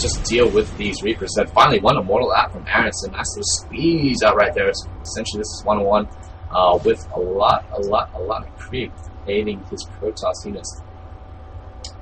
just deal with these Reapers. Then finally, one Immortal out from Aaron. So massive squeeze out right there. So essentially, this is 1-on-1 with a lot of creep aiding his Protoss units.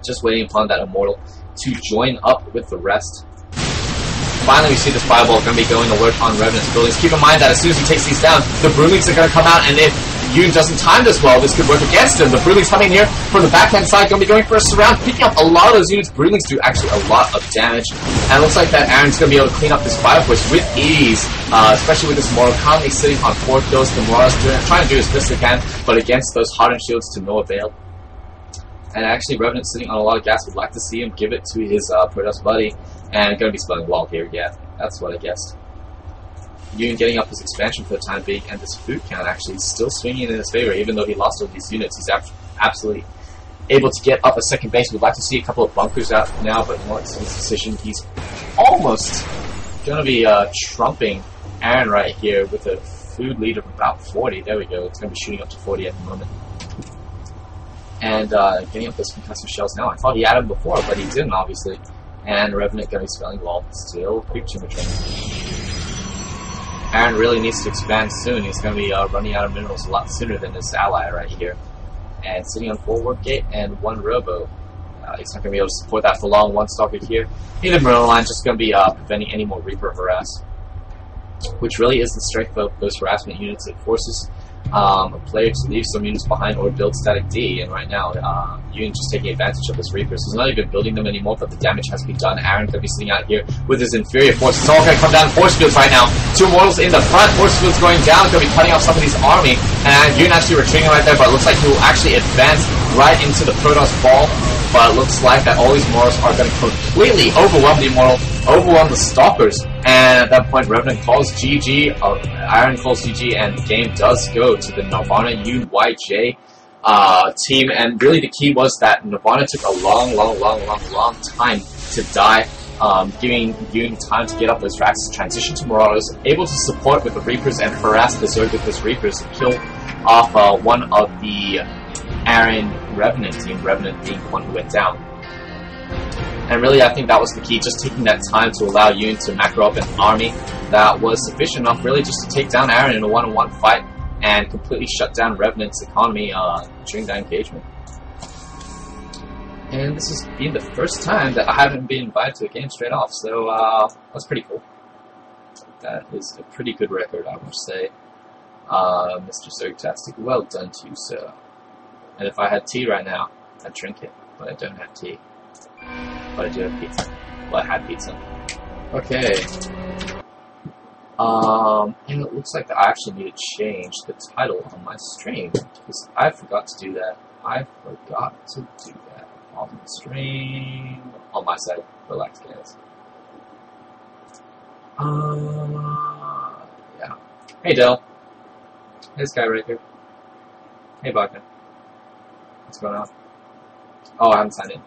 Just waiting upon that Immortal to join up with the rest. Finally, we see this Fireball going to be going alert on Revenant's buildings. Keep in mind that as soon as he takes these down, the Broodlings are going to come out, and if Yoon doesn't time this well, this could work against him. The Broodlings coming here from the backhand side, going to be going for a surround, picking up a lot of those units. Broodlings do actually a lot of damage, and it looks like that Aaron's going to be able to clean up this Fire Force with ease, especially with this Mortal currently sitting on 4 kills. The Morals trying to do as best they can, but against those hardened shields to no avail. And actually, Revenant sitting on a lot of gas. Would like to see him give it to his Protoss buddy. And going to be spelling wall here, yeah. That's what I guessed. Yoon getting up his expansion for the time being, and this food count actually still swinging in his favor, even though he lost all these units. He's absolutely able to get up a second base. We'd like to see a couple of bunkers out now, but in his position, he's almost going to be trumping Aaron right here with a food lead of about 40. There we go. It's going to be shooting up to 40 at the moment. And getting up those concussive shells now. I thought he had them before, but he didn't, obviously. And Revenant going to be spelling wall. Still creep tumor train. Aaron really needs to expand soon. He's going to be running out of minerals a lot sooner than his ally right here. And sitting on 4 Warp Gate and 1 Robo. He's not going to be able to support that for long. 1 Stalker here. Neither Marine Line just going to be preventing any more Reaper harass. Which really is the strength of those harassment units. It forces a player to leave some units behind or build static D, and right now Yoon just taking advantage of his Reapers. He's not even building them anymore, but the damage has been done. Aaron going to be sitting out here with his inferior force. It's all going to come down force fields right now. 2 Mortals in the front, force fields going down, going to be cutting off some of these army, and Yoon actually retreating right there, but it looks like he will actually advance right into the Protoss ball. But it looks like that all these Mortals are going to completely overwhelm the Immortal, overwhelm the Stalkers, and at that point Revenant calls GG, Aaron calls GG, and the game does go to the Nirvana UYJ team. And really the key was that Nirvana took a long time to die, giving Yoon time to get up those racks, transition to Marauders, able to support with the Reapers and harass the Zerg with his Reapers to kill off one of the Aaron Revenant team, Revenant being the one who went down. And really, I think that was the key, just taking that time to allow Yoon to macro up an army that was sufficient enough really just to take down Aaron in a one-on-one fight and completely shut down Revenant's economy during that engagement. And this has been the first time that I haven't been invited to a game straight off, so that's pretty cool. That is a pretty good record, I must say. Mr. Zergtastic, well done to you, sir. And if I had tea right now, I'd drink it, but I don't have tea. But I do have pizza. Well, I had pizza. Okay. And it looks like I actually need to change the title on my stream, because I forgot to do that. I forgot to do that on the stream. On my side. Relax, guys. Yeah. Hey, Del. Hey, this guy right here. Hey, Vodka. What's going on? Oh, I haven't signed in.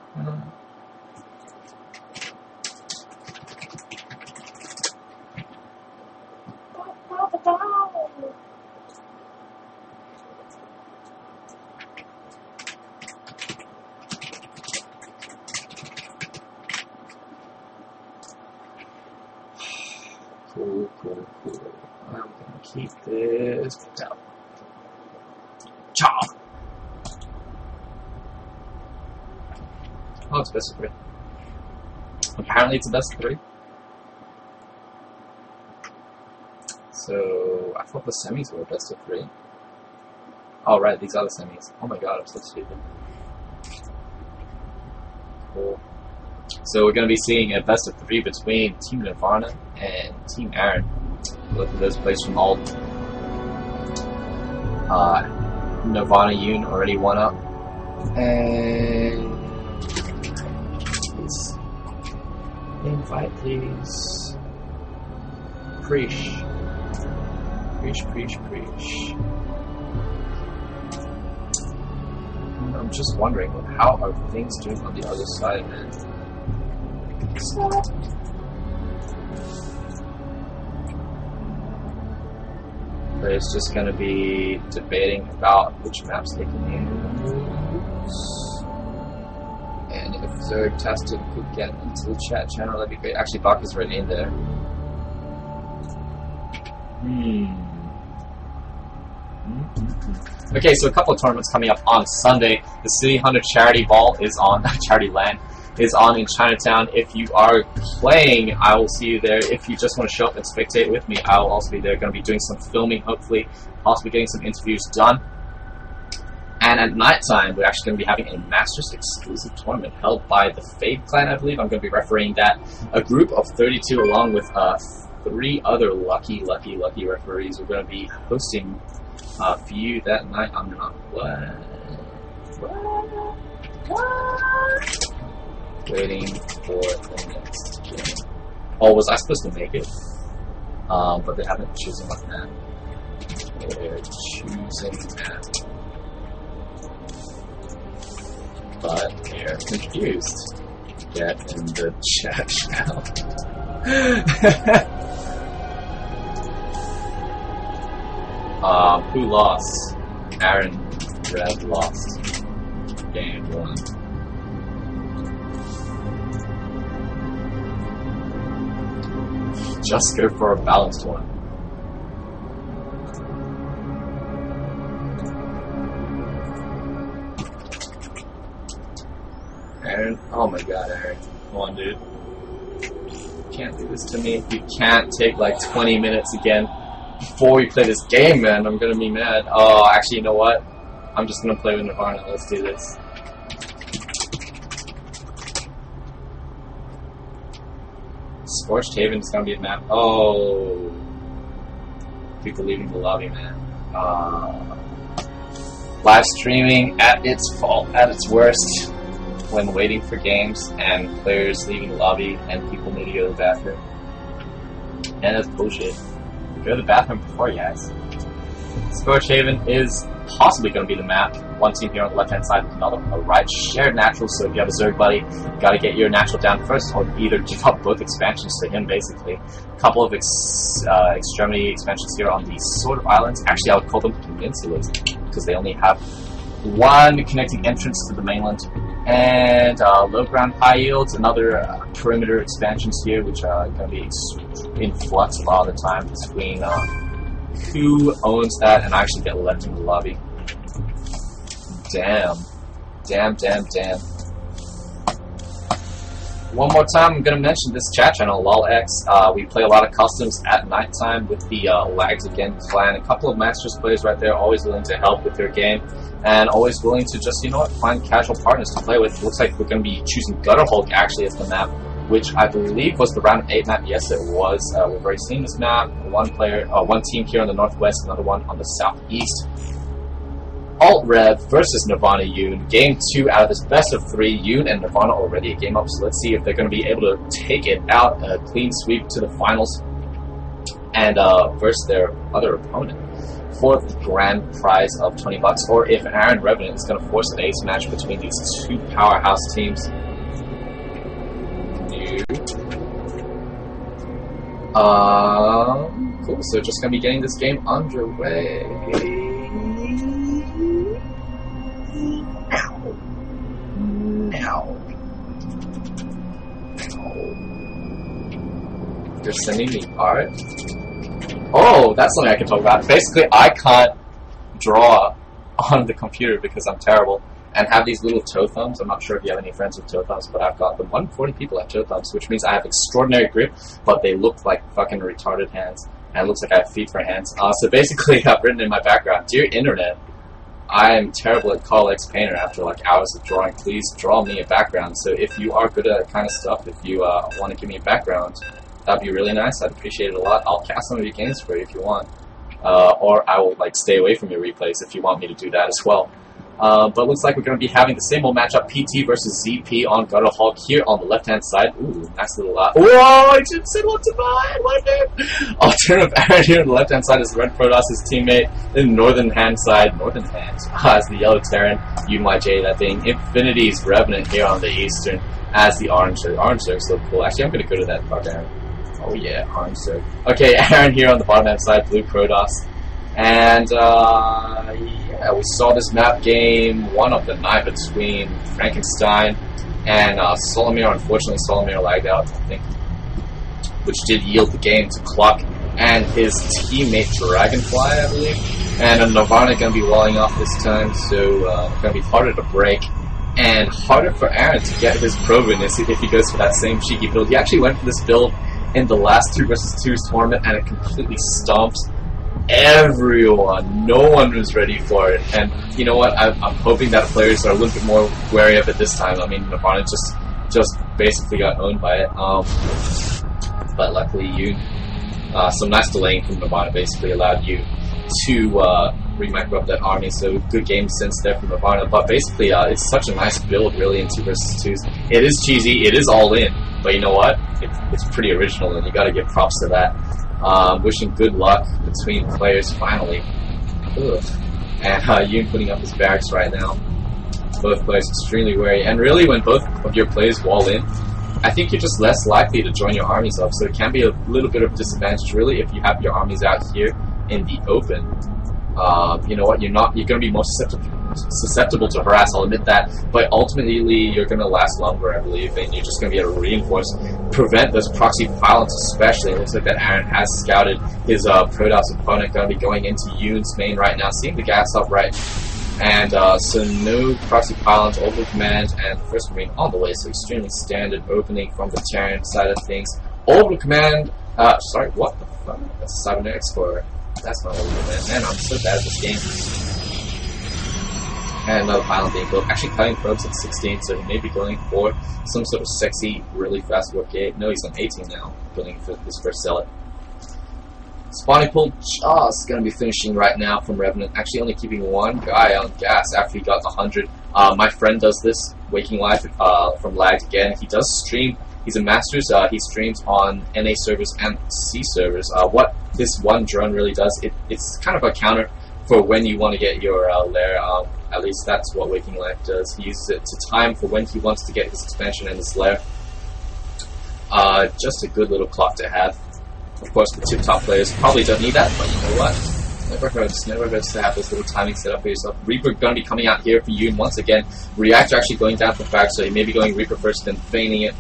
Cool. I'm gonna keep this down. Ciao. Oh, it's best of 3. Apparently it's a best of 3. So, I thought the semis were a best of 3. Oh, right, these are the semis. Oh my god, I'm so stupid. Cool. So, we're going to be seeing a best of 3 between Team Nirvana and Team Aaron. Both of those plays from all. Nirvana Yoon already won up. And. Invite, please. Preach. I'm just wondering, how are things doing on the other side, man? Players just gonna be debating about which maps they can use. And if Zerg tested could get into the chat channel, that'd be great. Actually, Bach is right in there. Okay, so a couple of tournaments coming up on Sunday. The City Hunter Charity Ball is on, Charity Land is on in Chinatown. If you are playing, I will see you there. If you just want to show up and spectate with me, I will also be there. Going to be doing some filming, hopefully, possibly getting some interviews done. And at nighttime, we're actually going to be having a Masters exclusive tournament held by the Fade Clan, I believe. I'm going to be refereeing that. A group of 32 along with 3 other lucky referees. We're going to be hosting for you that night. I'm not... What? Waiting for the next game. Oh, was I supposed to make it? But they haven't chosen what map. They're choosing map. But they're confused. Get in the chat channel. Who lost? Aaron Red lost. Game 1. Just go for a balanced one. Aaron, oh my god, Aaron. Come on, dude. You can't do this to me. You can't take like 20 minutes again before we play this game, man. I'm gonna be mad. Oh, actually, you know what? I'm just gonna play with Nirvana. Let's do this. Scorched Haven is gonna be a map. Oh, people leaving the lobby, man. Live streaming at its fault, at its worst, when waiting for games and players leaving the lobby and people need to go to the bathroom. And that's bullshit. Go to the bathroom before, guys. Scorched Haven is possibly going to be the map. One team here on the left-hand side, another on the right. Shared naturals, so if you have a Zerg buddy, you got to get your natural down first, or either give up both expansions to him, basically. A couple of extremity expansions here on the sort of islands. Actually, I would call them peninsulas, because they only have one connecting entrance to the mainland. And low ground high yields, another perimeter expansions here, which are going to be in flux a lot of the time between who owns that, and I actually get left in the lobby. Damn. One more time, I'm going to mention this chat channel, LOLX. We play a lot of customs at nighttime with the Lags Again clan. A couple of Masters players right there, always willing to help with their game, and always willing to just, you know what, find casual partners to play with. Looks like we're going to be choosing Gutter Hulk actually as the map, which I believe was the round 8 map. Yes, it was. We've already seen this map. One team here on the northwest, another one on the southeast. Alt Rev versus Nirvana Yoon. Game 2 out of this best of 3. Yoon and Nirvana already a game up, so let's see if they're going to be able to take it out, a clean sweep to the finals, and versus their other opponent for the grand prize of $20, or if Aaron Revenant is going to force an ace match between these two powerhouse teams. Cool, so just going to be getting this game underway. Now. They're sending me art? Oh, that's something I can talk about. Basically, I can't draw on the computer because I'm terrible, and have these little toe thumbs. I'm not sure if you have any friends with toe thumbs, but I've got them. 140 people have toe thumbs, which means I have extraordinary grip, but they look like fucking retarded hands, and it looks like I have feet for hands. So basically, I've written in my background, "Dear Internet, I am terrible at Call-X Painter after like hours of drawing. Please draw me a background." So if you are good at that kind of stuff, if you want to give me a background, that'd be really nice. I'd appreciate it a lot. I'll cast some of your games for you if you want. Or I will like stay away from your replays if you want me to do that as well. But it looks like we're going to be having the same old matchup, PT versus ZP on Gutter Hulk here on the left-hand side. Ooh, nice little whoa, I just said what to buy! What name? Alternative Aaron here on the left-hand side is Red Protoss, his teammate. Then northern-hand side, as the Yellow Terran, UMyJ, that thing. Infinity's Revenant here on the eastern as the Orange Zerg. Orange Zerg's so cool. Actually, I'm going to go to that part, Aaron. Oh yeah, Orange Zerg. Okay, Aaron here on the bottom-hand side, Blue Protoss. And, yeah, we saw this map game 1 of the night between Frankenstein And Solomir, unfortunately, Solomir lagged out, I think, which did yield the game to Cluck and his teammate Dragonfly, I believe. And Nirvana going to be walling off this time, so going to be harder to break. And harder for Aaron to get his pro-witness if he goes for that same cheeky build. He actually went for this build in the last 2 vs 2 tournament, and it completely stomps everyone. No one was ready for it. And you know what? I'm hoping that players are a little bit more wary of it this time. I mean, Nirvana just basically got owned by it. But luckily, some nice delaying from Nirvana basically allowed you to re-micro up that army, so good game sense there from Nirvana. But basically, it's such a nice build, really, in 2 vs 2s. It is cheesy, it is all in, but you know what? It's pretty original, and you gotta give props to that. Wishing good luck between players, finally. Ugh. And Yoon putting up his barracks right now. Both players extremely wary, and really, when both of your players wall in, I think you're just less likely to join your armies up, so it can be a little bit of a disadvantage, really, if you have your armies out here in the open. You know what, you're going to be more susceptible to harass, I'll admit that, but ultimately you're going to last longer, I believe, and you're just going to be able to reinforce, prevent those proxy violence especially. It looks like that Aaron has scouted his Protoss opponent, going to be going into Yoon's main right now, seeing the gas up right, and so no proxy violence, over command, and the first marine on the way, so extremely standard opening from the Terran side of things. Over command, sorry, what the fuck? That's a Cybernetic Explorer. That's not over command. Man, I'm so bad at this game. And another pylon being built. Actually cutting probes at 16, so he may be going for some sort of sexy, really fast work gate. No, he's on 18 now, building for his first zealot. Spawning pool just going to be finishing right now from Revenant. Actually only keeping one guy on gas after he got the 100. My friend does this, Waking Life, from Lagged again. He does stream. He's a Masters. He streams on NA servers and C servers. What this one drone really does, it's kind of a counter for when you want to get your lair. At least that's what Waking Life does. He uses it to time for when he wants to get his expansion and his lair. Just a good little clock to have. Of course, the tip-top players probably don't need that, but you know what? Never hurts to have this little timing set up for yourself. Reaper going to be coming out here for Yoon once again. Reactor actually going down for back, so he may be going Reaper first, then feigning it,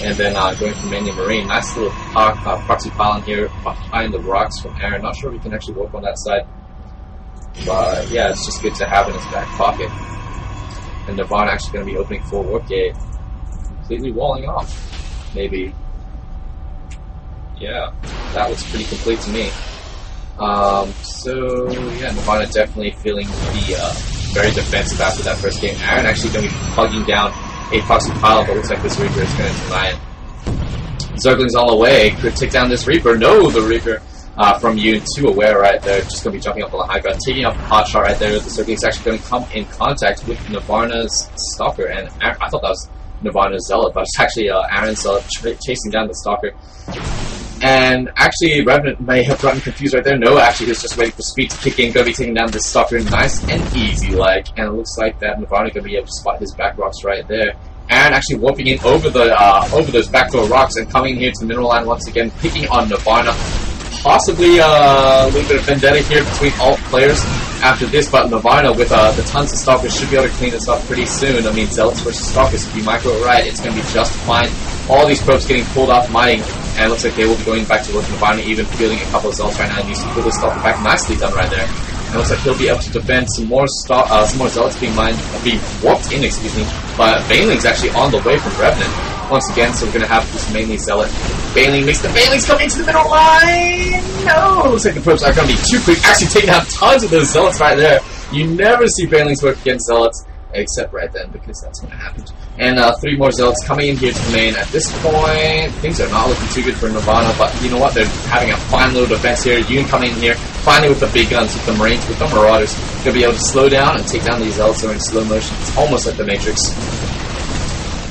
and then going for Mania Marine. Nice little proxy pylon here behind the rocks from Aaron. Not sure if he can actually work on that side, but yeah, it's just good to have in his back pocket. And Nirvana actually going to be opening full warp gate, completely walling off. Maybe. Yeah, that looks pretty complete to me. So yeah, Nirvana definitely feeling the very defensive after that first game. Aaron actually going to be plugging down a proxy pylon, but looks like this Reaper is going to deny it. Zergling's all the way, could take down this Reaper. No, the Reaper from Yoon, too aware right there, just going to be jumping up on the high ground, taking up a pot shot right there. The Zergling's actually going to come in contact with Nirvana's Stalker, and Aaron, I thought that was Nirvana's Zealot, but it's actually Aaron's Zealot chasing down the Stalker. And actually, Revenant may have gotten confused right there. No, actually, he's just waiting for speed to kick in. Going to be taking down this Stalker nice and easy, like. And it looks like that Nirvana going to be able to spot his back rocks right there. And actually warping in over the over those backdoor rocks and coming here to the mineral line once again, picking on Nirvana. Possibly a little bit of vendetta here between all players after this, but Nirvana with the tons of Stalkers should be able to clean this up pretty soon. I mean, Zealots versus Stalkers, if you micro it right, it's going to be just fine. All these probes getting pulled off mining, and it looks like they will be going back to work. Nirvana even fielding a couple of Zealots right now, and needs to pull this Stalker back. Nicely done right there. And it looks like he'll be able to defend some more Zealots being warped in, excuse me, but Baneling's actually on the way from Revenant. Once again, so we're going to have this mainly Zealot. Baneling makes the Banelings come into the middle line! No! Looks like the probes are going to be too quick. Actually taking out tons of those Zealots right there. You never see Banelings work against Zealots, except right then, because that's going to happen. And 3 more Zealots coming in here to the main. At this point, things are not looking too good for Nirvana, but you know what? They're having a fine little defense here. Yoon coming in here, finally with the big guns, with the Marines, with the Marauders. Going to be able to slow down and take down these Zealots that are in slow motion. It's almost like the Matrix.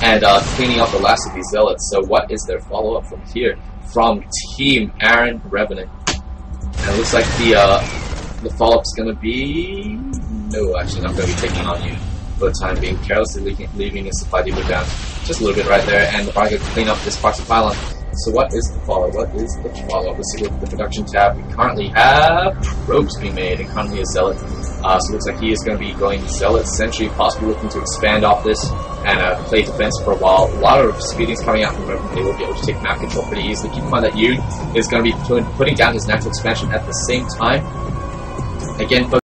And cleaning up the last of these Zealots. So what is their follow-up from here? From Team Aaron Revenant. And it looks like the follow-up is going to be... No, actually not going to be taking on you for the time being. Carelessly leaving his supply depot down just a little bit right there. And the probably going to clean up this proxy pylon. So what is the follow-up? What is the follow-up? Let's see what the production tab. We currently have probes being made and currently a Zealot. So it looks like he is going to be going Zealot Sentry, possibly looking to expand off this and play defense for a while. A lot of speedings coming out from Riven. They will be able to take map control pretty easily. Keep in mind that Yoon is going to be putting down his natural expansion at the same time. Again,